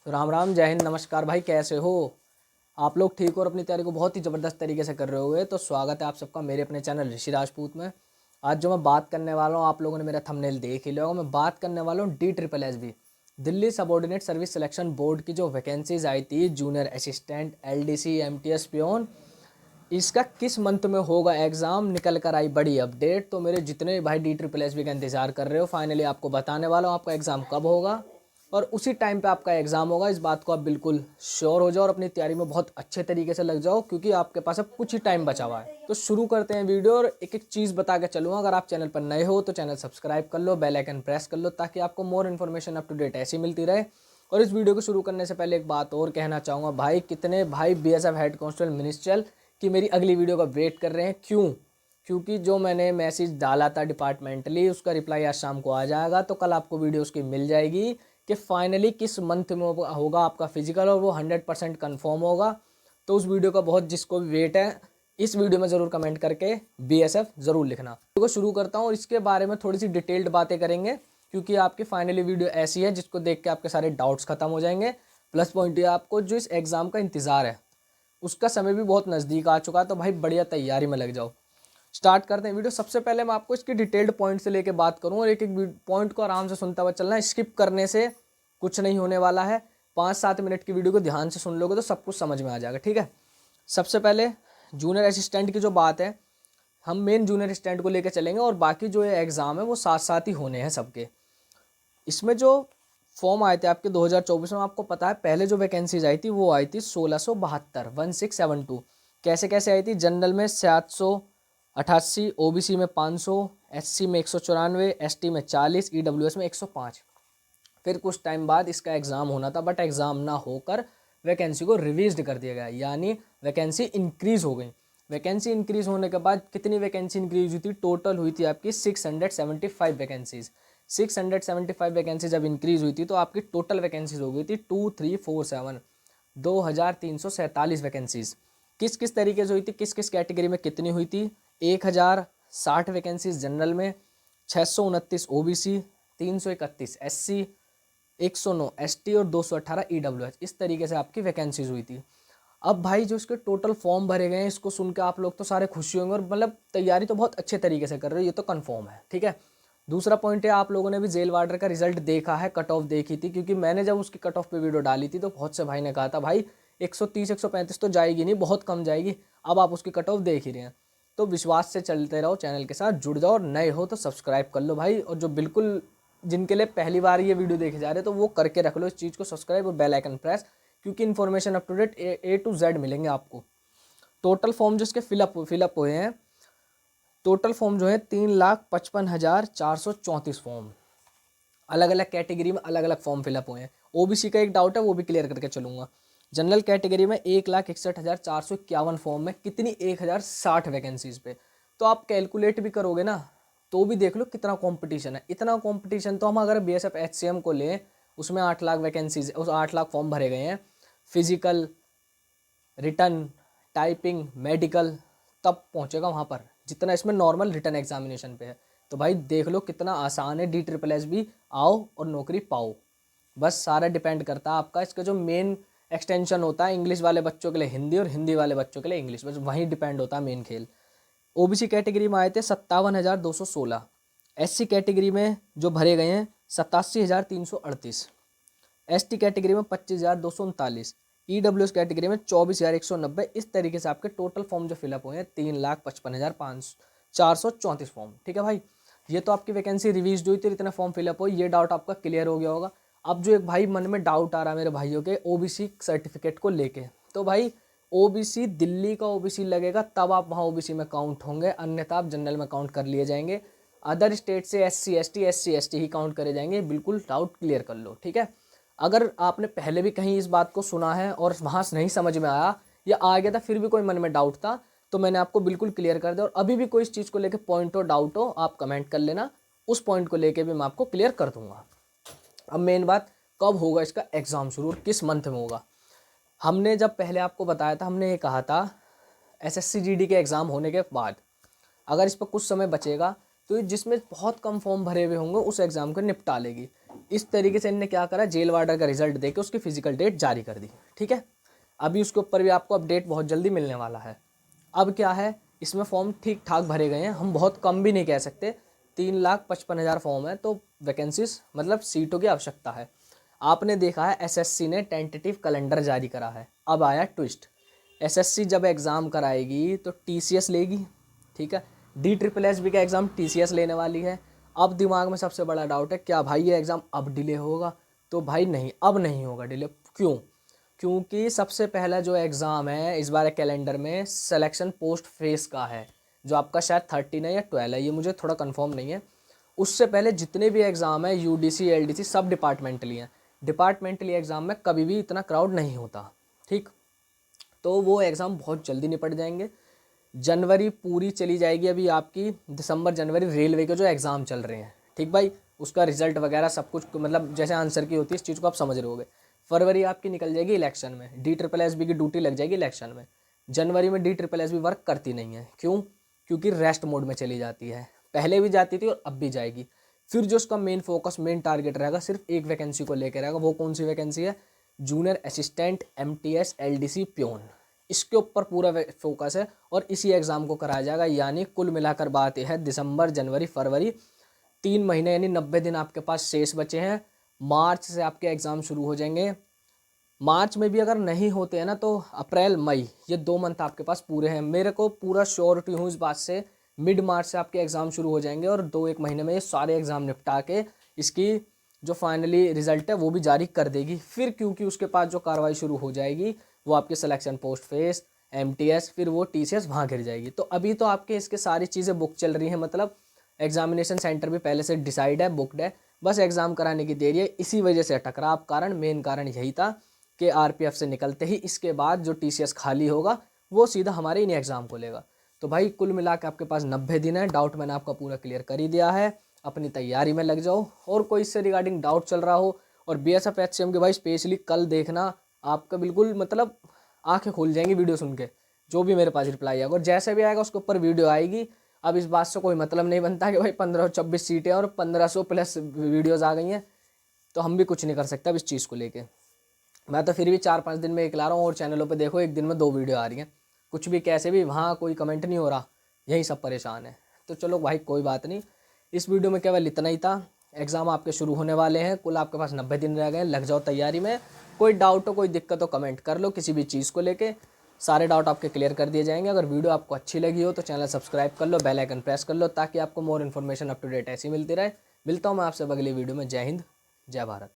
तो राम राम, जय हिंद, नमस्कार भाई। कैसे हो आप लोग? ठीक हो और अपनी तैयारी को बहुत ही ज़बरदस्त तरीके से कर रहे होगे। तो स्वागत है आप सबका मेरे अपने चैनल ऋषि राजपूत में। आज जो मैं बात करने वाला हूँ, आप लोगों ने मेरा थंबनेल देख ही लिया होगा। मैं बात करने वाला हूँ DSSB, Delhi subordinate service selection board की जो वैकेंसीज आई थी, junior assistant, LDC, MTS peon. इसका किस मंथ में होगा एग्ज़ाम, निकल कर आई बड़ी अपडेट। तो मेरे जितने भाई DSSB का इंतज़ार कर रहे हो, फाइनली आपको बताने वाला हूँ आपका एग्ज़ाम कब होगा और उसी टाइम पे आपका एग्ज़ाम होगा। इस बात को आप बिल्कुल श्योर हो जाओ और अपनी तैयारी में बहुत अच्छे तरीके से लग जाओ, क्योंकि आपके पास अब कुछ ही टाइम बचा हुआ है। तो शुरू करते हैं वीडियो और एक एक चीज़ बता के चलूँगा। अगर आप चैनल पर नए हो तो चैनल सब्सक्राइब कर लो, बेल आइकन प्रेस कर लो, ताकि आपको more information up to date ऐसी मिलती रहे। और इस वीडियो को शुरू करने से पहले एक बात और कहना चाहूँगा, भाई कितने भाई BSF हेड कांस्टेबल मिनिस्ट्रियल की मेरी अगली वीडियो का वेट कर रहे हैं। क्यों? क्योंकि जो मैंने मैसेज डाला था डिपार्टमेंटली, उसका रिप्लाई आज शाम को आ जाएगा। तो कल आपको वीडियो उसकी मिल जाएगी कि फाइनली किस मंथ में होगा आपका फिजिकल, और वो 100% कन्फर्म होगा। तो उस वीडियो का बहुत जिसको भी वेट है, इस वीडियो में ज़रूर कमेंट करके BSF ज़रूर लिखना। वीडियो को शुरू करता हूँ और इसके बारे में थोड़ी सी डिटेल्ड बातें करेंगे, क्योंकि आपकी फाइनली वीडियो ऐसी है जिसको देख के आपके सारे डाउट्स खत्म हो जाएंगे। प्लस पॉइंट ये, आपको जो इस एग्ज़ाम का इंतज़ार है उसका समय भी बहुत नज़दीक आ चुका है। तो भाई बढ़िया तैयारी में लग जाओ। स्टार्ट करते हैं वीडियो। सबसे पहले मैं आपको इसकी डिटेल्ड पॉइंट से लेके बात करूँ, और एक एक पॉइंट को आराम से सुनता हुआ चलना है। स्किप करने से कुछ नहीं होने वाला है। 5-7 मिनट की वीडियो को ध्यान से सुन लोगे तो सब कुछ समझ में आ जाएगा, ठीक है। सबसे पहले जूनियर असिस्टेंट की जो बात है, हम मेन जूनियर असिस्टेंट को लेकर चलेंगे और बाकी जो ये एग्ज़ाम है वो साथ साथ ही होने हैं सबके। इसमें जो फॉर्म आए थे आपके 2024 में, आपको पता है पहले जो वैकेंसीज आई थी वो आई थी 1672, 1672। कैसे कैसे आई थी? जनरल में 788, OBC में 500, SC में 194, ST में 40, EWS में 105। फिर कुछ टाइम बाद इसका एग्ज़ाम होना था, बट एग्ज़ाम ना होकर वैकेंसी को रिवीज्ड कर दिया गया, यानी वैकेंसी इंक्रीज़ हो गई। वैकेंसी इंक्रीज़ होने के बाद कितनी वैकेंसी इंक्रीज हुई थी? टोटल हुई थी आपकी 675 वैकेंसीज़। 675 वैकेंसी जब इंक्रीज़ हुई थी तो आपकी टोटल वैकेंसीज हो गई थी 2347, 2347 वैकेंसीज़। किस किस तरीके से हुई थी, किस किस कैटेगरी में कितनी हुई थी? 1060 वैकेंसीज जनरल में, 629 OBC, 331 SC, 109 ST और 218 EWS। इस तरीके से आपकी वैकेंसीज हुई थी। अब भाई जो इसके टोटल फॉर्म भरे गए हैं, इसको सुन के आप लोग तो सारे खुशी होंगे और मतलब तैयारी तो बहुत अच्छे तरीके से कर रहे हो, ये तो कंफर्म है, ठीक है। दूसरा पॉइंट है, आप लोगों ने भी जेल वार्डर का रिजल्ट देखा है, कट ऑफ देखी थी, क्योंकि मैंने जब उसकी कट ऑफ पे वीडियो डाली थी तो बहुत से भाई ने कहा था भाई 130 135 तो जाएगी नहीं, बहुत कम जाएगी। अब आप उसकी कट ऑफ देख ही रहे हैं। तो विश्वास से चलते रहो, चैनल के साथ जुड़ जाओ, और नए हो तो सब्सक्राइब कर लो भाई। और जो बिल्कुल जिनके लिए पहली बार ये वीडियो देखे जा रहे हैं तो वो करके रख लो इस चीज़ को, सब्सक्राइब और बेल आइकन प्रेस, क्योंकि information up to date A to Z मिलेंगे आपको। टोटल फॉर्म जो इसके फिलअप हुए हैं, टोटल फॉर्म जो है 3,55,434 फॉर्म। अलग अलग कैटेगरी में अलग अलग फॉर्म फिलअप हुए हैं। OBC का एक डाउट है, वो भी क्लियर करके चलूंगा। जनरल कैटेगरी में 1,61,451 फॉर्म में कितनी? 1060 वैकेंसीज पे। तो आप कैलकुलेट भी करोगे ना तो भी देख लो कितना कंपटीशन है। इतना कंपटीशन तो हम अगर BSF HCM को लें, उसमें 8 लाख वैकेंसीज, उस 8 लाख फॉर्म भरे गए हैं। फिजिकल, रिटर्न, टाइपिंग, मेडिकल, तब पहुंचेगा वहाँ पर जितना इसमें नॉर्मल रिटर्न एग्जामिनेशन पे है। तो भाई देख लो कितना आसान है। DSSB आओ और नौकरी पाओ। बस सारा डिपेंड करता है आपका। इसका जो मेन एक्सटेंशन होता है, इंग्लिश वाले बच्चों के लिए हिंदी और हिंदी वाले बच्चों के लिए इंग्लिश, बस वहीं डिपेंड होता है मेन खेल। OBC कैटेगरी में आए थे 57,216। SC कैटेगरी में जो भरे गए हैं 87,338। ST कैटेगरी में 25,239। EWS कैटेगरी में 24,190। इस तरीके से आपके टोटल फॉर्म जो फिलअप हुए हैं 3,55,434 फॉर्म, ठीक है भाई। ये तो आपकी वैकेंसी रिवीज हुई थी, इतने फॉर्म फिलअप हुई, ये डाउट आपका क्लियर हो गया होगा। अब जो एक भाई मन में डाउट आ रहा है मेरे भाइयों के OBC सर्टिफिकेट को लेके, तो भाई OBC दिल्ली का OBC लगेगा तब आप वहाँ OBC में काउंट होंगे, अन्यथा आप जनरल में काउंट कर लिए जाएंगे। अदर स्टेट से SC ST ही काउंट करे जाएंगे। बिल्कुल डाउट क्लियर कर लो, ठीक है। अगर आपने पहले भी कहीं इस बात को सुना है और वहाँ से नहीं समझ में आया या आ गया था, फिर भी कोई मन में डाउट था, तो मैंने आपको बिल्कुल क्लियर कर दिया। और अभी भी कोई इस चीज़ को लेकर पॉइंट हो, डाउट हो, आप कमेंट कर लेना, उस पॉइंट को लेकर भी मैं आपको क्लियर कर दूंगा। अब मेन बात, कब होगा इसका एग्ज़ाम शुरू और किस मंथ में होगा? हमने जब पहले आपको बताया था, हमने ये कहा था SSC GD के एग्ज़ाम होने के बाद अगर इस पर कुछ समय बचेगा तो जिसमें बहुत कम फॉर्म भरे हुए होंगे उस एग्ज़ाम को निपटा लेगी। इस तरीके से इनने क्या करा, जेल वार्डर का रिजल्ट देके उसकी फिजिकल डेट जारी कर दी। ठीक है, अभी उसके ऊपर भी आपको अपडेट बहुत जल्दी मिलने वाला है। अब क्या है, इसमें फॉर्म ठीक ठाक भरे गए हैं, हम बहुत कम भी नहीं कह सकते, 3,55,000 फॉर्म है, तो वैकेंसीज मतलब सीटों की आवश्यकता है। आपने देखा है एसएससी ने टेंटेटिव कैलेंडर जारी करा है। अब आया ट्विस्ट, एसएससी जब एग्ज़ाम कराएगी तो टीसीएस लेगी। ठीक है, DSSS का एग्ज़ाम टीसीएस लेने वाली है। अब दिमाग में सबसे बड़ा डाउट है, क्या भाई ये एग्ज़ाम अब डिले होगा? तो भाई नहीं, अब नहीं होगा डिले। क्यों? क्योंकि सबसे पहला जो एग्ज़ाम है इस बार कैलेंडर में सिलेक्शन पोस्ट फेस का है, जो आपका शायद 13 है या 12 है, ये मुझे थोड़ा कंफर्म नहीं है। उससे पहले जितने भी एग्ज़ाम है यूडीसी एलडीसी सब डिपार्टमेंटली हैं। डिपार्टमेंटली एग्ज़ाम में कभी भी इतना क्राउड नहीं होता। ठीक, तो वो एग्ज़ाम बहुत जल्दी निपट जाएंगे। जनवरी पूरी चली जाएगी अभी आपकी, दिसंबर जनवरी रेलवे के जो एग्ज़ाम चल रहे हैं। ठीक भाई, उसका रिजल्ट वगैरह सब कुछ मतलब जैसे आंसर की होती है, इस चीज़ को आप समझ रहे होगे। फरवरी आपकी निकल जाएगी इलेक्शन में, DSSS की ड्यूटी लग जाएगी इलेक्शन में। जनवरी में DSSS वर्क करती नहीं है, क्यों? क्योंकि रेस्ट मोड में चली जाती है, पहले भी जाती थी और अब भी जाएगी। फिर जो उसका मेन फोकस, मेन टारगेट रहेगा सिर्फ एक वैकेंसी को लेकर रहेगा। वो कौन सी वैकेंसी है? Junior assistant MTS LDC peon, इसके ऊपर पूरा फोकस है और इसी एग्ज़ाम को कराया जाएगा। यानी कुल मिलाकर बात यह है, दिसंबर जनवरी फरवरी 3 महीने यानी 90 दिन आपके पास शेष बचे हैं। मार्च से आपके एग्ज़ाम शुरू हो जाएंगे। मार्च में भी अगर नहीं होते हैं ना तो अप्रैल मई, ये 2 मंथ आपके पास पूरे हैं। मेरे को पूरा श्योरिटी हूँ इस बात से, मिड मार्च से आपके एग्ज़ाम शुरू हो जाएंगे और 2-1 महीने में ये सारे एग्ज़ाम निपटा के इसकी जो फाइनली रिजल्ट है वो भी जारी कर देगी। फिर क्योंकि उसके पास जो कार्रवाई शुरू हो जाएगी वो आपके सिलेक्शन पोस्ट फेस, MTS, फिर वो TCS वहाँ गिर जाएगी। तो अभी तो आपके इसके सारी चीज़ें बुक चल रही हैं, मतलब एग्जामिनेशन सेंटर भी पहले से डिसाइड है, बुकड है, बस एग्ज़ाम कराने की देरी है। इसी वजह से टकराव कारण, मेन कारण यही था कि RPF से निकलते ही इसके बाद जो TCS खाली होगा वो सीधा हमारे इन एग्ज़ाम को लेगा। तो भाई कुल मिला के आपके पास 90 दिन है। डाउट मैंने आपका पूरा क्लियर कर ही दिया है, अपनी तैयारी में लग जाओ। और कोई इससे रिगार्डिंग डाउट चल रहा हो, और BSF HCM के भाई स्पेशली कल देखना, आपका बिल्कुल मतलब आंखें खुल जाएंगी वीडियो सुन के। जो भी मेरे पास रिप्लाई आएगा और जैसे भी आएगा उसके ऊपर वीडियो आएगी। अब इस बात से कोई मतलब नहीं बनता कि भाई 1526 सीटें और 1500 प्लस वीडियोज़ आ गई हैं, तो हम भी कुछ नहीं कर सकते अब इस चीज़ को लेके। मैं तो फिर भी 4-5 दिन में एक ला रहा हूँ, और चैनलों पे देखो एक दिन में 2 वीडियो आ रही हैं। कुछ भी कैसे भी वहाँ कोई कमेंट नहीं हो रहा, यही सब परेशान है। तो चलो भाई कोई बात नहीं, इस वीडियो में केवल इतना ही था। एग्ज़ाम आपके शुरू होने वाले हैं, कुल आपके पास 90 दिन रह गए, लग जाओ तैयारी में। कोई डाउट हो, कोई दिक्कत हो, कमेंट कर लो किसी भी चीज़ को लेके, सारे डाउट आपके क्लियर कर दिए जाएंगे। अगर वीडियो आपको अच्छी लगी हो तो चैनल सब्सक्राइब कर लो, बेल आइकन प्रेस कर लो, ताकि आपको more information up to date ऐसी मिलती रहे। मिलता हूँ मैं आपसे अगली वीडियो में। जय हिंद, जय भारत।